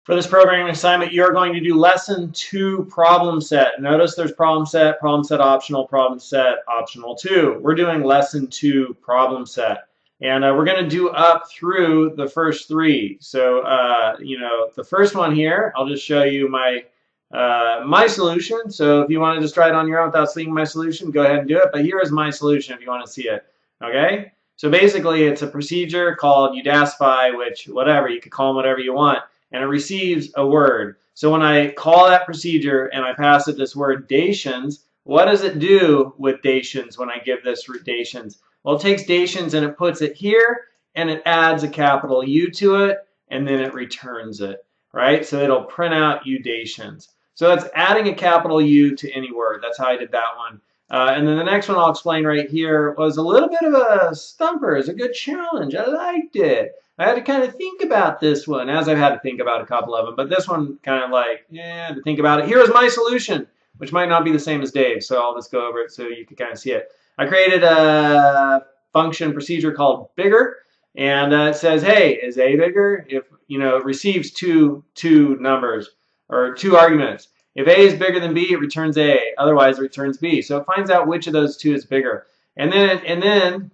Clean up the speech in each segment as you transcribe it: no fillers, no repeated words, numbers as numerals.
For this programming assignment, you're going to do lesson 2 problem set. Notice there's problem set optional 2. We're doing lesson 2 problem set. And we're going to do up through the first 3. So, the first one here, I'll just show you my my solution. So if you want to just try it on your own without seeing my solution, go ahead and do it. But here is my solution if you want to see it. Okay? So basically, it's a procedure called udasify, which whatever, you could call them whatever you want. And it receives a word. So when I call that procedure and I pass it this word dations, what does it do with dations when I give this dations? Well, it takes dations and it puts it here and it adds a capital U to it and then it returns it, right? So it'll print out udations. So it's adding a capital U to any word. That's how I did that one. And then the next one I'll explain right here was a little bit of a stumper. It's a good challenge. I liked it. I had to kind of think about this one, as I've had to think about a couple of them. But this one kind of like, yeah, to think about it. Here is my solution, which might not be the same as Dave. So I'll just go over it so you can kind of see it. I created a function procedure called bigger. And it says, hey, is A bigger? If, it receives two numbers or 2 arguments. If A is bigger than B, it returns A. Otherwise, it returns B. So it finds out which of those 2 is bigger. And then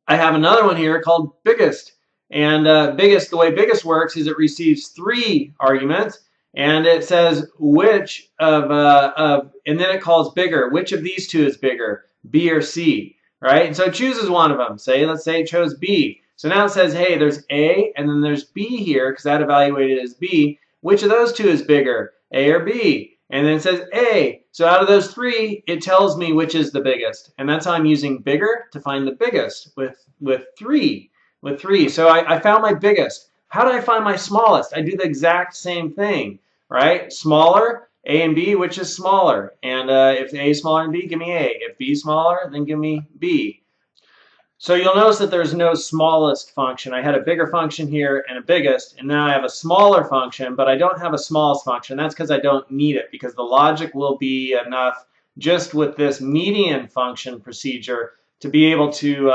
I have another one here called biggest. And the way biggest works is it receives 3 arguments. And it says which and then it calls bigger. Which of these 2 is bigger, B or C, right? And so it chooses one of them. Let's say it chose B. So now it says, hey, there's A and then there's B here because that evaluated as B. Which of those 2 is bigger, A or B? And then it says A. So out of those 3, it tells me which is the biggest. And that's how I'm using bigger to find the biggest with 3. So I found my biggest. How do I find my smallest? I do the exact same thing, right? Smaller, A and B, which is smaller? And if A is smaller than B, give me A. If B is smaller, then give me B. So you'll notice that there's no smallest function. I had a bigger function here and a biggest, and now I have a smaller function, but I don't have a smallest function. That's because I don't need it, because the logic will be enough just with this median function procedure to be able to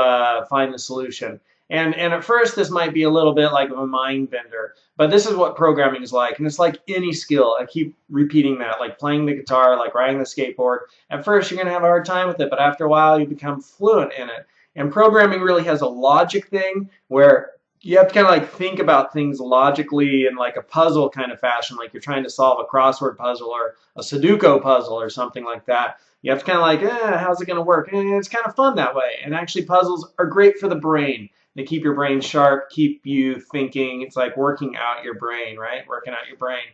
find the solution. And at first, this might be a little bit like a mind bender, but this is what programming is like. And it's like any skill. I keep repeating that, like playing the guitar, like riding the skateboard. At first, you're going to have a hard time with it, but after a while, you become fluent in it. And programming really has a logic thing where you have to kind of like think about things logically in like a puzzle kind of fashion, like you're trying to solve a crossword puzzle or a Sudoku puzzle or something like that. You have to kind of like, how's it going to work? And it's kind of fun that way. And actually puzzles are great for the brain. They keep your brain sharp, keep you thinking. It's like working out your brain, right? Working out your brain.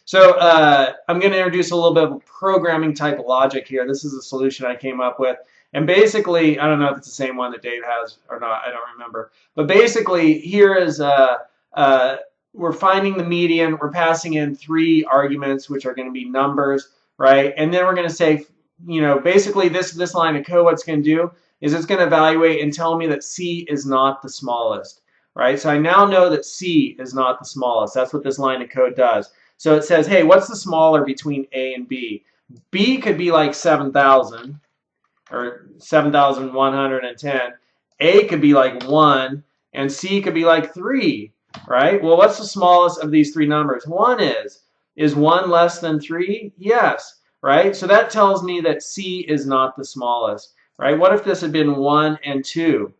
So I'm going to introduce a little bit of programming type logic here. This is a solution I came up with. And basically, I don't know if it's the same one that Dave has or not. I don't remember. But basically, here is we're finding the median. We're passing in 3 arguments, which are going to be numbers, right? And then we're going to say, basically this line of code, what it's going to do is it's going to evaluate and tell me that C is not the smallest, right? So I now know that C is not the smallest. That's what this line of code does. So it says, hey, what's the smaller between A and B? B could be like 7,000. Or 7,110. A could be like 1, and C could be like 3, right? Well, what's the smallest of these 3 numbers? 1 is. Is 1 less than 3? Yes, right? So that tells me that C is not the smallest, right? What if this had been 1 and 2?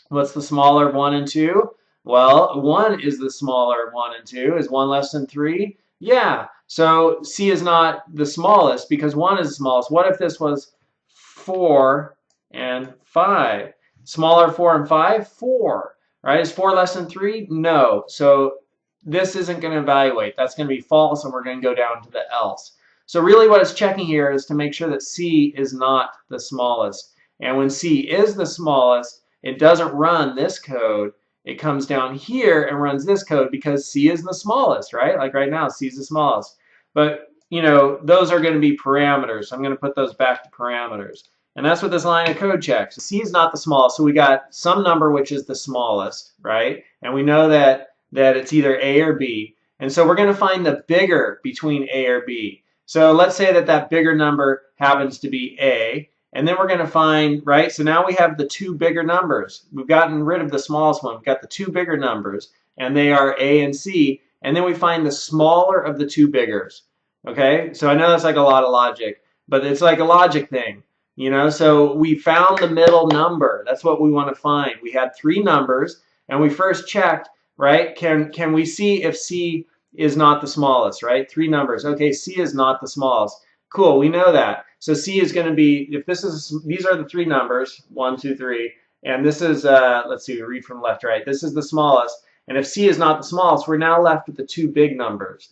What's the smaller of 1 and 2? Well, 1 is the smaller of 1 and 2. Is 1 less than 3? Yeah. So C is not the smallest because 1 is the smallest. What if this was 4 and 5? Smaller 4 and 5? 4. Right? Is 4 less than 3? No. So this isn't going to evaluate. That's going to be false, and we're going to go down to the else. So really what it's checking here is to make sure that C is not the smallest. And when C is the smallest, it doesn't run this code. It comes down here and runs this code because C is the smallest, right? Like right now, C is the smallest. But those are going to be parameters. So I'm going to put those back to parameters. And that's what this line of code checks. C is not the smallest. So we got some number which is the smallest, right? And we know that it's either A or B. And so we're going to find the bigger between A or B. So let's say that bigger number happens to be A. And then we're going to find, right? So now we have the 2 bigger numbers. We've gotten rid of the smallest one. We've got the 2 bigger numbers. And they are A and C. and then we find the smaller of the two biggers. Okay, so I know that's like a lot of logic, but it's like a logic thing, you know? So we found the middle number. That's what we want to find. We had three numbers, and we first checked, right? Can we see if C is not the smallest, right? Three numbers. Okay, C is not the smallest. Cool, we know that. So C is going to be, if this is, these are the three numbers, 1, 2, 3, and this is, let's see, read from left to right. This is the smallest, and if C is not the smallest, we're now left with the two big numbers,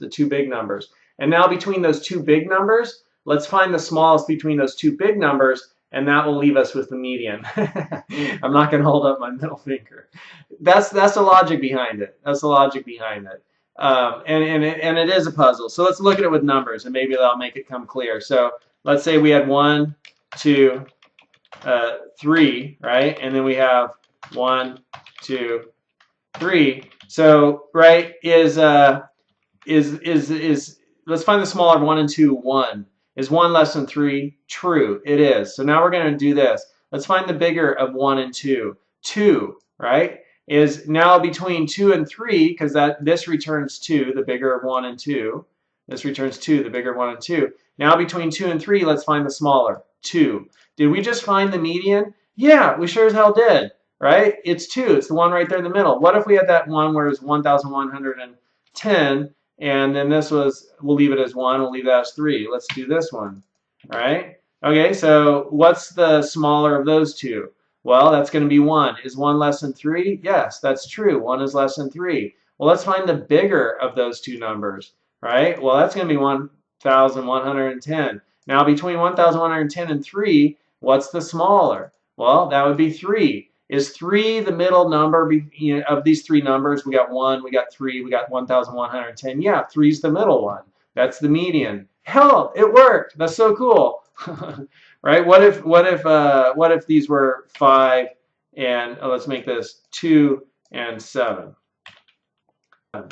And now between those two big numbers, let's find the smallest between those two big numbers, and that will leave us with the median. I'm not going to hold up my middle finger. That's the logic behind it. That's the logic behind it. And it is a puzzle. So let's look at it with numbers, and maybe that'll make it come clear. So let's say we had 1, 2, 3, right? And then we have 1, 2, 3. So right is let's find the smaller of 1 and 2. 1. Is 1 less than 3? True, it is. So now we're going to do this. Let's find the bigger of 1 and 2. 2, right? Is now between 2 and 3, because this returns 2, the bigger of 1 and 2. This returns 2, the bigger of 1 and 2. Now between 2 and 3, let's find the smaller, 2. Did we just find the median? Yeah, we sure as hell did, right? It's 2. It's the one right there in the middle. What if we had that one where it's 1,110, and then this was, we'll leave it as 1, we'll leave that as 3. Let's do this one, right? Okay, so what's the smaller of those two? Well, that's going to be 1. Is 1 less than 3? Yes, that's true. 1 is less than 3. Well, let's find the bigger of those two numbers, right? Well, that's going to be 1,110. Now, between 1,110 and 3, what's the smaller? Well, that would be 3. Is 3 the middle number of these three numbers? We got 1, we got 3, we got 1,110. Yeah, 3 is the middle one. That's the median. Hell, it worked. That's so cool. Right? What if these were 5 and let's make this 2 and 7?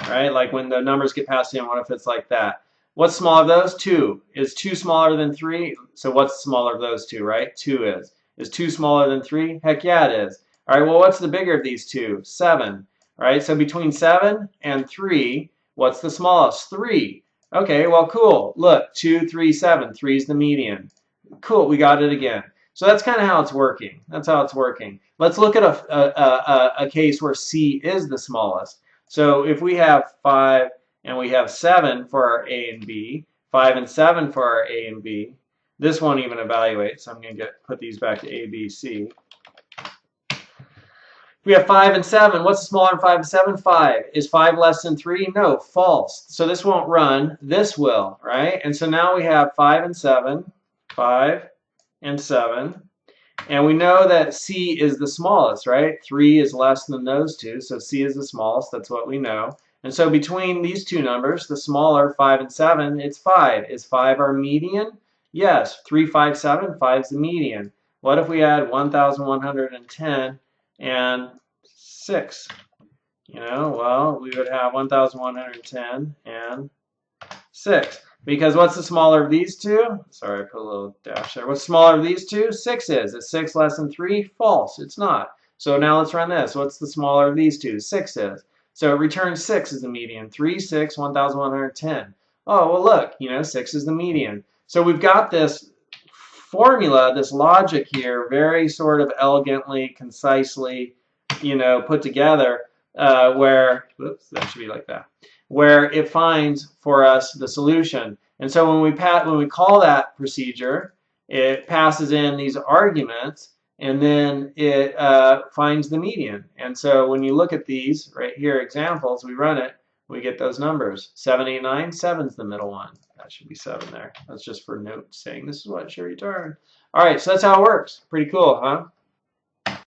Right? Like when the numbers get passed in, what if it's like that? What's smaller of those? 2. Is 2 smaller than 3? So what's smaller of those two, right? 2 is. Is 2 smaller than 3? Heck yeah, it is. All right, well, what's the bigger of these two? 7. All right, so between 7 and 3, what's the smallest? 3. Okay, well, cool. Look, 2, 3, 7. 3 is the median. Cool, we got it again. So that's kind of how it's working. That's how it's working. Let's look at a case where C is the smallest. So if we have 5 and we have 7 for our A and B, 5 and 7 for our A and B, this won't even evaluate, so I'm going to put these back to A, B, C. We have 5 and 7. What's smaller than 5 and 7? 5. Is 5 less than 3? No, false. So this won't run. This will, right? And so now we have 5 and 7. 5 and 7. And we know that C is the smallest, right? 3 is less than those two, so C is the smallest. That's what we know. And so between these two numbers, the smaller, 5 and 7, it's 5. Is 5 our median? Yes. 3, 5, 7. 5 is the median. What if we had 1,110 and 6? You know, well, we would have 1,110 and 6. Because what's the smaller of these two? Sorry, I put a little dash there. What's smaller of these two? 6 is. Is 6 less than 3? False. It's not. So now let's run this. What's the smaller of these two? 6 is. So it returns 6 as the median. 3, 6, 1,110. Oh, well, look, you know, 6 is the median. So we've got this formula, this logic here, very sort of elegantly, concisely, you know, put together where, whoops, that should be like that, where it finds for us the solution. And so when we call that procedure, it passes in these arguments, and then it finds the median. And so when you look at these right here, examples, we run it, we get those numbers. 7, 8, 9, 7's the middle one. That should be 7 there. That's just for note saying this is what should return. All right, so that's how it works. Pretty cool, huh?